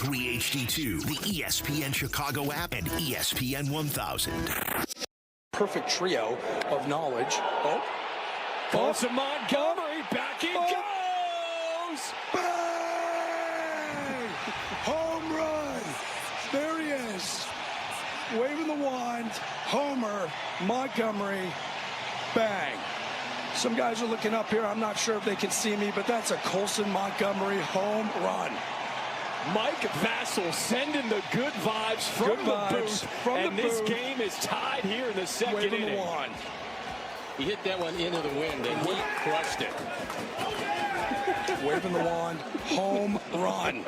93 HD2, the ESPN Chicago app, and ESPN 1000. Perfect trio of knowledge. Falls to Montgomery. Back it goes. Bang! Home run. There he is. Waving the wand. Homer. Montgomery. Bang. Some guys are looking up here. I'm not sure if they can see me, but that's a Colson Montgomery home run. Mike Vasil sending the good vibes from the booth. And this game is tied here in the second Waving inning. the wand. He hit that one into the wind, and he crushed it. Waving the wand. Home run.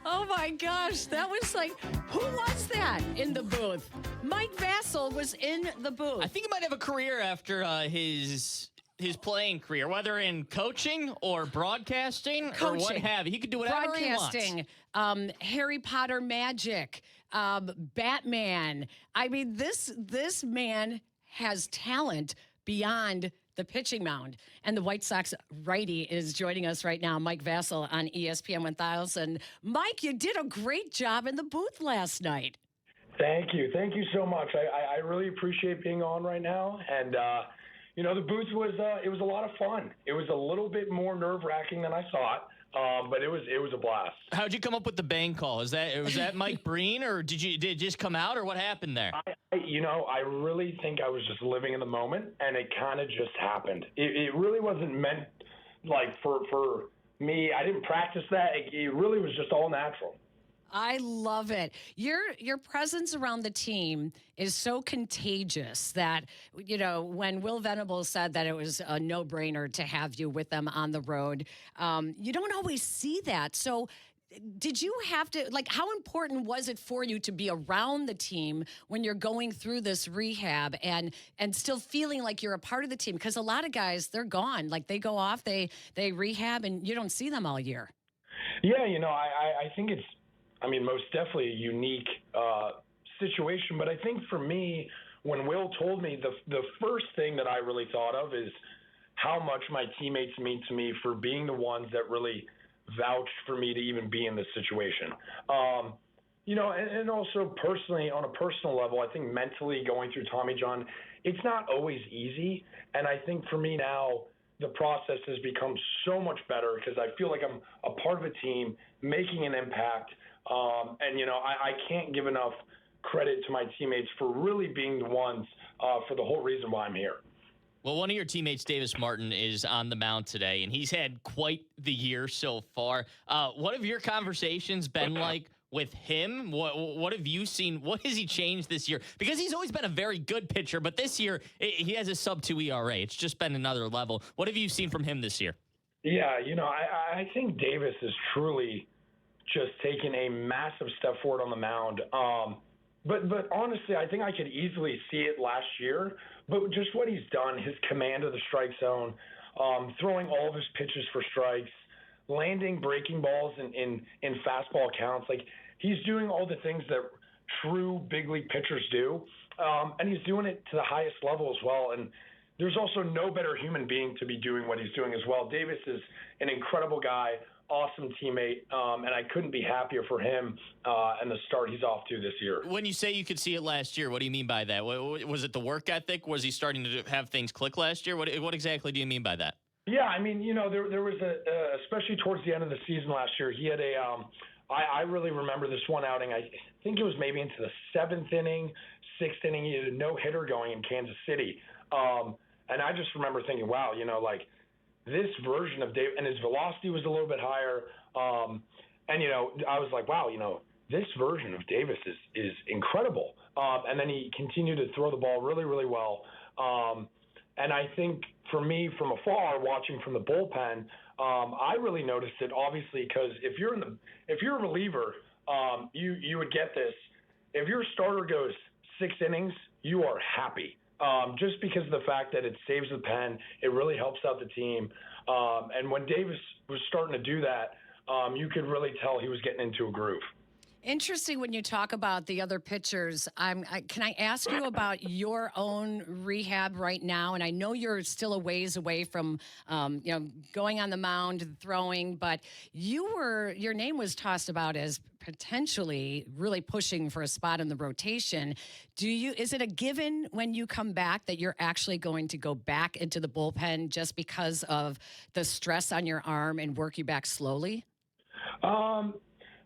Oh, my gosh. That was like, who was that in the booth? Mike Vasil was in the booth. I think he might have a career after his playing career, whether in coaching or broadcasting or what have you. He could do whatever he wants. Broadcasting, Harry Potter magic, Batman. I mean, this man has talent beyond the pitching mound. And the White Sox righty is joining us right now, Mike Vasil on ESPN 1000. Mike, you did a great job in the booth last night. Thank you. Thank you so much. I really appreciate being on right now. And, the booth was it was a lot of fun. It was a little bit more nerve-wracking than I thought, but it was a blast. How'd you come up with the bang call? Was that Mike Breen, or did it just come out, or what happened there? I really think I was just living in the moment, and it kind of just happened. It really wasn't meant like for me. I didn't practice that. It really was just all natural. I love it. Your presence around the team is so contagious that, when Will Venables said that it was a no-brainer to have you with them on the road, you don't always see that. So did you have to, how important was it for you to be around the team when you're going through this rehab and still feeling like you're a part of the team? Because a lot of guys, they're gone. They go off, they rehab, and you don't see them all year. Yeah, I think it's, most definitely a unique situation. But I think for me, when Will told me, the first thing that I really thought of is how much my teammates mean to me for being the ones that really vouched for me to even be in this situation. And also personally, on a personal level, I think mentally going through Tommy John, it's not always easy. And I think for me now, the process has become so much better because I feel like I'm a part of a team making an impact. I can't give enough credit to my teammates for really being the ones for the whole reason why I'm here. Well, one of your teammates, Davis Martin, is on the mound today, and he's had quite the year so far. What have your conversations been like with him? What have you seen? What has he changed this year? Because he's always been a very good pitcher, but this year he has a sub-2 ERA. It's just been another level. What have you seen from him this year? Yeah, I think Davis is truly just taken a massive step forward on the mound. But honestly, I think I could easily see it last year. But just what he's done, his command of the strike zone, throwing all of his pitches for strikes, landing breaking balls in fastball counts. He's doing all the things that true big league pitchers do. And he's doing it to the highest level as well. And there's also no better human being to be doing what he's doing as well. Davis is an incredible guy, awesome teammate, and I couldn't be happier for him and the start he's off to this year. When you say you could see it last year, what do you mean by that? Was it the work ethic? Was he starting to have things click last year? What exactly do you mean by that? Yeah, there was especially towards the end of the season last year, he had I really remember this one outing. I think it was maybe into the 7th inning, 6th inning. He had a no-hitter going in Kansas City. And I just remember thinking, wow, this version of Dave, and his velocity was a little bit higher. I was like, wow, this version of Davis is incredible. And then he continued to throw the ball really, really well. And I think for me, from afar, watching from the bullpen, I really noticed it, obviously, because if you're a reliever, you would get this. If your starter goes 6 innings, you are happy. Just because of the fact that it saves the pen, it really helps out the team. And when Davis was starting to do that, you could really tell he was getting into a groove. Interesting when you talk about the other pitchers. Can I ask you about your own rehab right now? And I know you're still a ways away from, going on the mound and throwing, but your name was tossed about as potentially really pushing for a spot in the rotation. Is it a given when you come back that you're actually going to go back into the bullpen just because of the stress on your arm and work you back slowly?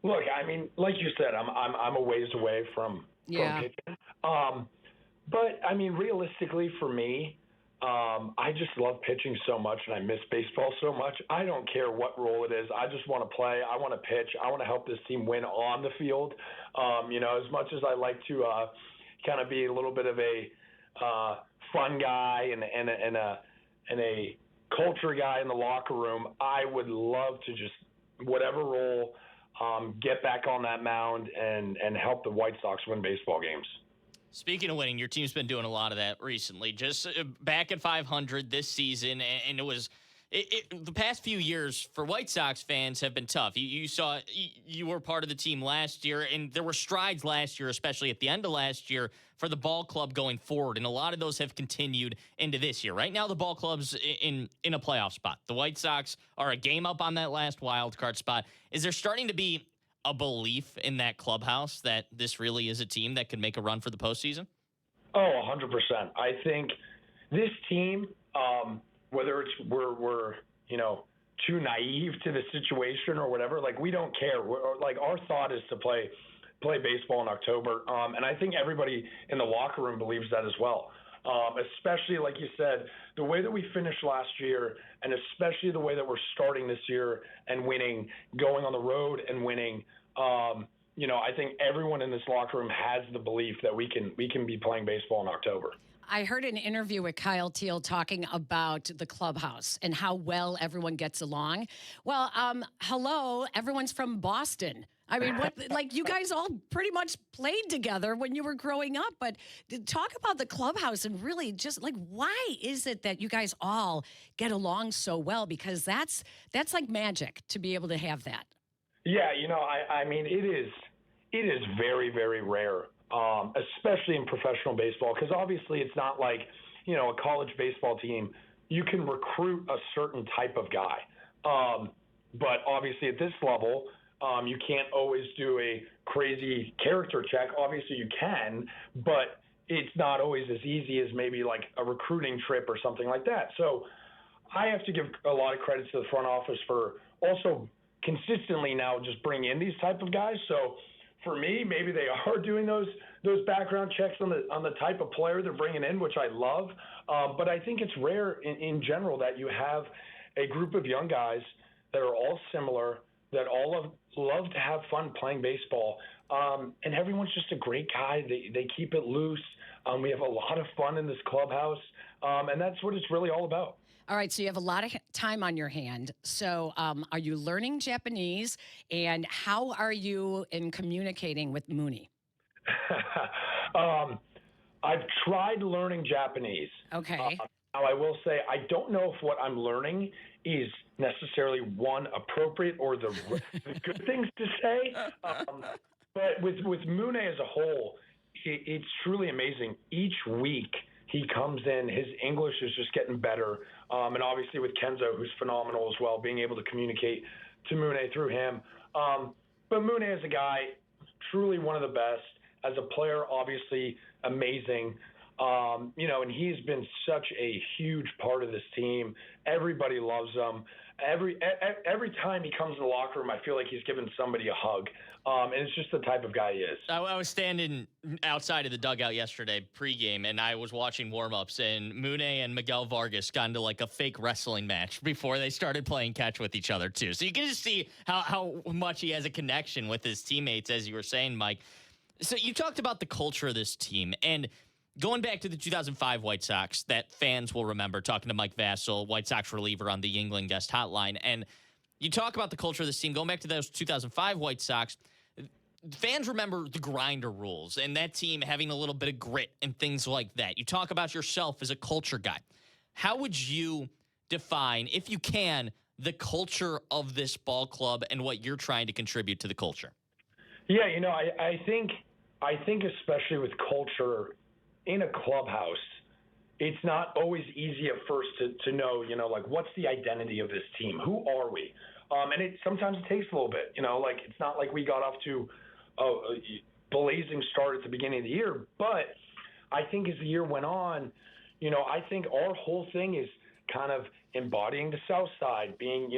Look, I mean, like you said, I'm a ways away from pitching. But I mean, realistically, for me, I just love pitching so much, and I miss baseball so much. I don't care what role it is. I just want to play. I want to pitch. I want to help this team win on the field. As much as I like to kind of be a little bit of a fun guy and a culture guy in the locker room, I would love to just whatever role. Get back on that mound and help the White Sox win baseball games. Speaking of winning, your team's been doing a lot of that recently. Just back at 500 this season, and it was the past few years for White Sox fans have been tough. You were part of the team last year, and there were strides last year, especially at the end of last year, for the ball club going forward, and a lot of those have continued into this year. Right now, the ball club's in a playoff spot. The White Sox are a game up on that last wild card spot. Is there starting to be a belief in that clubhouse that this really is a team that can make a run for the postseason? Oh, 100%. I think this team, whether it's we're too naive to the situation or whatever, like we don't care. Our thought is to play baseball in October, and I think everybody in the locker room believes that as well. Especially like you said, the way that we finished last year, and especially the way that we're starting this year and winning, going on the road and winning. I think everyone in this locker room has the belief that we can be playing baseball in October. I heard an interview with Kyle Teal talking about the clubhouse and how well everyone gets along. Well, hello, everyone's from Boston. I mean, you guys all pretty much played together when you were growing up, but talk about the clubhouse and really just why is it that you guys all get along so well? Because that's like magic to be able to have that. Yeah, I mean, it is very, very rare, especially in professional baseball, because obviously it's not like, a college baseball team. You can recruit a certain type of guy. But obviously at this level, you can't always do a crazy character check. Obviously you can, but it's not always as easy as maybe like a recruiting trip or something like that. So I have to give a lot of credit to the front office for also consistently now just bring in these type of guys. So for me, maybe they are doing those background checks on the type of player they're bringing in, which I love. But I think it's rare in general that you have a group of young guys that are all similar, that all love to have fun playing baseball. And everyone's just a great guy. They keep it loose. We have a lot of fun in this clubhouse. And that's what it's really all about. All right, so you have a lot of time on your hand. So are you learning Japanese, and how are you in communicating with Mooney? I've tried learning Japanese. Okay. Now, I will say I don't know if what I'm learning is necessarily one appropriate or the good things to say. But with Mooney as a whole, it's truly amazing. Each week he comes in, his English is just getting better. And obviously with Kenzo, who's phenomenal as well, being able to communicate to Mooney through him. But Mooney as a guy, truly one of the best. As a player, obviously amazing. And he's been such a huge part of this team. Everybody loves him. Every time he comes in the locker room, I feel like he's giving somebody a hug. And it's just the type of guy he is. I was standing outside of the dugout yesterday pregame, and I was watching warm-ups, and Mooney and Miguel Vargas got into like a fake wrestling match before they started playing catch with each other, too. So you can just see how much he has a connection with his teammates, as you were saying, Mike. So you talked about the culture of this team, and going back to the 2005 White Sox that fans will remember, talking to Mike Vasil, White Sox reliever on the Yingling guest hotline, and you talk about the culture of this team. Going back to those 2005 White Sox, fans remember the grinder rules and that team having a little bit of grit and things like that. You talk about yourself as a culture guy. How would you define, if you can, the culture of this ball club and what you're trying to contribute to the culture? Yeah, I think especially with culture in a clubhouse, it's not always easy at first to know, like what's the identity of this team? Who are we? And sometimes it takes a little bit, like it's not like we got off to a blazing start at the beginning of the year. But I think as the year went on, I think our whole thing is kind of embodying the South Side, being,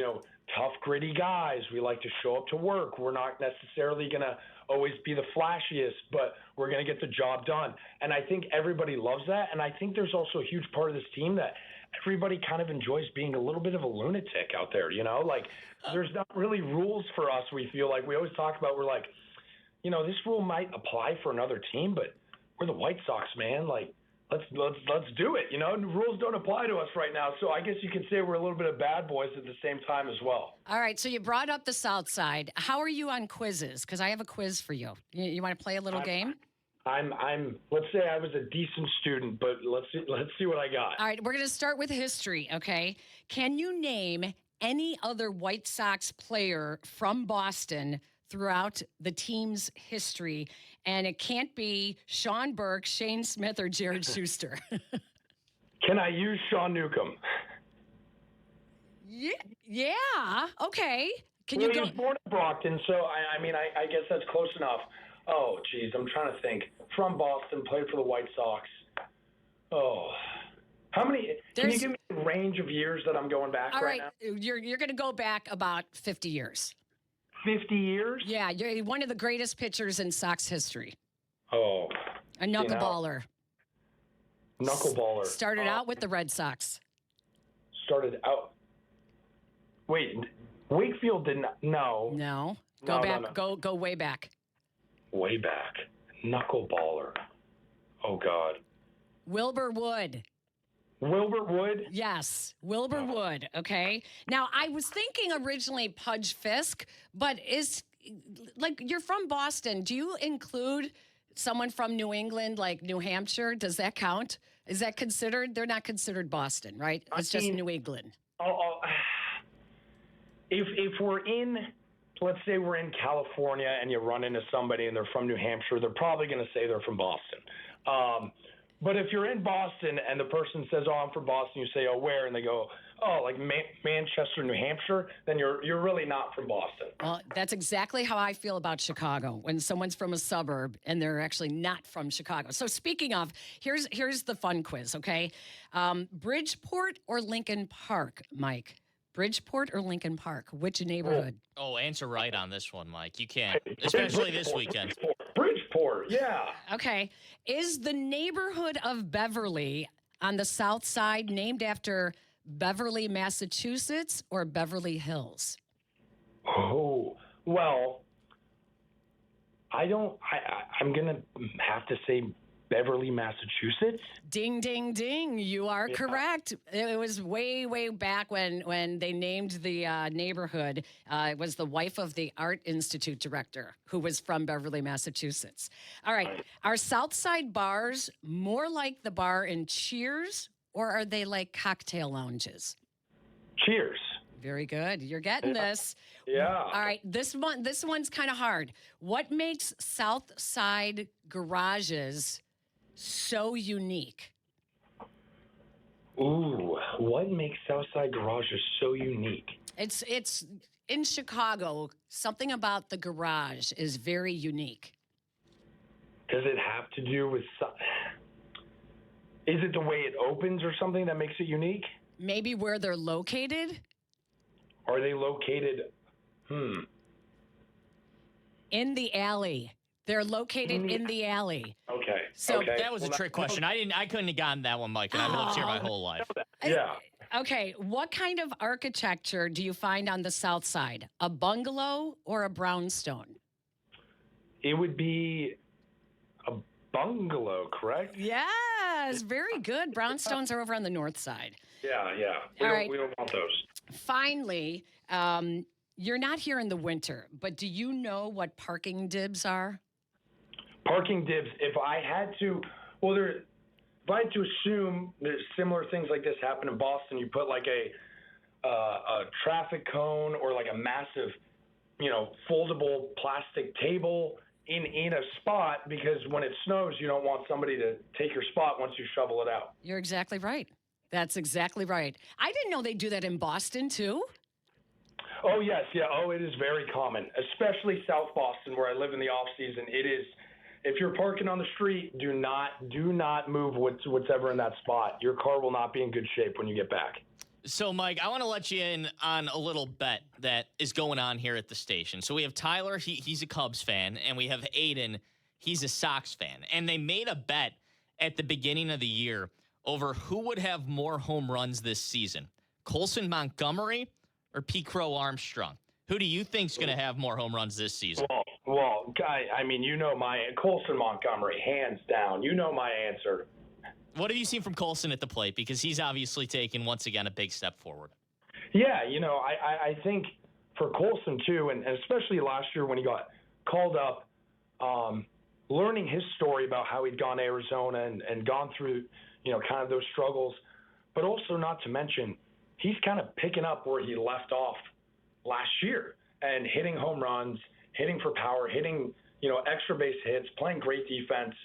tough, gritty guys. We like to show up to work. We're not necessarily going to always be the flashiest, but we're going to get the job done. And I think everybody loves that. And I think there's also a huge part of this team that everybody kind of enjoys being a little bit of a lunatic out there, like there's not really rules for us. We feel like we always talk about, we're like, this rule might apply for another team, but we're the White Sox, man. Like, let's do it. The rules don't apply to us right now. So I guess you could say we're a little bit of bad boys at the same time as well. All right. So you brought up the South Side. How are you on quizzes? Because I have a quiz for you. You want to play a little game? I'm. Let's say I was a decent student, but let's see what I got. All right. We're going to start with history. Okay. Can you name any other White Sox player from Boston throughout the team's history? And it can't be Sean Burke, Shane Smith, or Jared Schuster. Can I use Sean Newcomb? Yeah. Okay. Can Well, you go? he was born in Brockton, so I guess that's close enough. Oh, geez, I'm trying to think. From Boston, played for the White Sox. Oh, how many? Can you give me a range of years that I'm going back right now? You're going to go back about 50 years. 50 years? Yeah, you're one of the greatest pitchers in Sox history. Oh. A knuckleballer. Knuckleballer. Started out with the Red Sox. Started out. Wait, Wakefield didn't. No. No. Go back. No. Go way back. Way back. Knuckleballer. Oh, God. Wilbur Wood. Wilbur Wood? Yes, Wilbur Wood. Okay. Now, I was thinking originally Pudge Fisk, but you're from Boston. Do you include someone from New England, like New Hampshire? Does that count? Is that considered? They're not considered Boston, right? It's just New England. If we're in, let's say we're in California and you run into somebody and they're from New Hampshire, they're probably going to say they're from Boston. But if you're in Boston and the person says, "Oh, I'm from Boston," you say, "Oh, where?" And they go, "Oh, like Manchester, New Hampshire," then you're really not from Boston. Well, that's exactly how I feel about Chicago. When someone's from a suburb and they're actually not from Chicago. So speaking of, here's the fun quiz, okay? Bridgeport or Lincoln Park, Mike? Bridgeport or Lincoln Park? Which neighborhood? Oh, answer right on this one, Mike. You can't, especially this weekend. Bridgeport, yeah. Okay. Is the neighborhood of Beverly on the south side named after Beverly, Massachusetts, or Beverly Hills? Oh, well, I'm going to have to say Beverly, Massachusetts. Ding, ding, ding. You are correct. It was way, way back when they named the neighborhood. It was the wife of the Art Institute director who was from Beverly, Massachusetts. All right. Are Southside bars more like the bar in Cheers, or are they like cocktail lounges? Cheers. Very good. You're getting this. Yeah. All right. This one's kind of hard. What makes Southside garages so unique? Ooh, what makes Southside garages so unique? It's in Chicago. Something about the garage is very unique. Does it have to do with? Is it the way it opens or something that makes it unique? Maybe where they're located. Are they located? In the alley. They're located in the alley. Okay. So that was a trick question. I couldn't have gotten that one, Mike, and I've lived here my whole life. Yeah. Okay. What kind of architecture do you find on the south side? A bungalow or a brownstone? It would be a bungalow, correct? Yes. Very good. Brownstones are over on the north side. Yeah. We don't want those. Finally, you're not here in the winter, but do you know what parking dibs are? Parking dibs. If I had to assume that similar things like this happen in Boston, you put like a traffic cone or like a massive foldable plastic table in a spot, because when it snows, you don't want somebody to take your spot once you shovel it out. You're exactly right. That's exactly right. I didn't know they do that in Boston, too. Oh, yes. Yeah. Oh, it is very common, especially South Boston, where I live in the off season. It is, if you're parking on the street, do not move what's ever in that spot. Your car will not be in good shape when you get back. So, Mike, I want to let you in on a little bet that is going on here at the station. So we have Tyler, he's a Cubs fan, and we have Aiden, he's a Sox fan. And they made a bet at the beginning of the year over who would have more home runs this season, Colson Montgomery or Pete Crow Armstrong. Who do you think's going to have more home runs this season? Well, guy, I mean, my Colson Montgomery, hands down. You know my answer. What have you seen from Colson at the plate? Because he's obviously taken, once again, a big step forward. Yeah, I think for Colson, too, and especially last year when he got called up, learning his story about how he'd gone to Arizona and gone through, kind of those struggles, but also not to mention, he's kind of picking up where he left off last year and hitting home runs, hitting for power, hitting, extra base hits, playing great defense.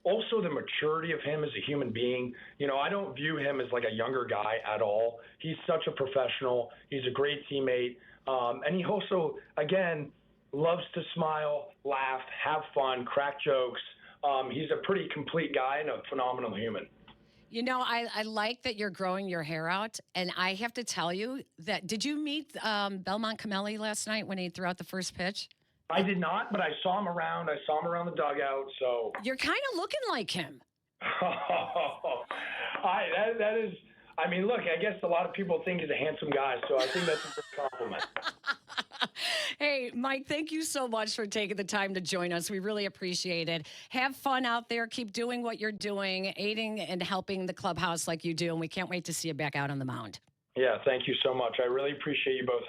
Also, the maturity of him as a human being. I don't view him as like a younger guy at all. He's such a professional. He's a great teammate. And he also, again, loves to smile, laugh, have fun, crack jokes. He's a pretty complete guy and a phenomenal human. I like that you're growing your hair out. And I have to tell you that, did you meet Belmont Camelli last night when he threw out the first pitch? I did not, but I saw him around. I saw him around the dugout. So you're kind of looking like him. That is. I mean, look. I guess a lot of people think he's a handsome guy, so I think that's a good compliment. Hey, Mike, thank you so much for taking the time to join us. We really appreciate it. Have fun out there. Keep doing what you're doing, aiding and helping the clubhouse like you do, and we can't wait to see you back out on the mound. Yeah, thank you so much. I really appreciate you both having me.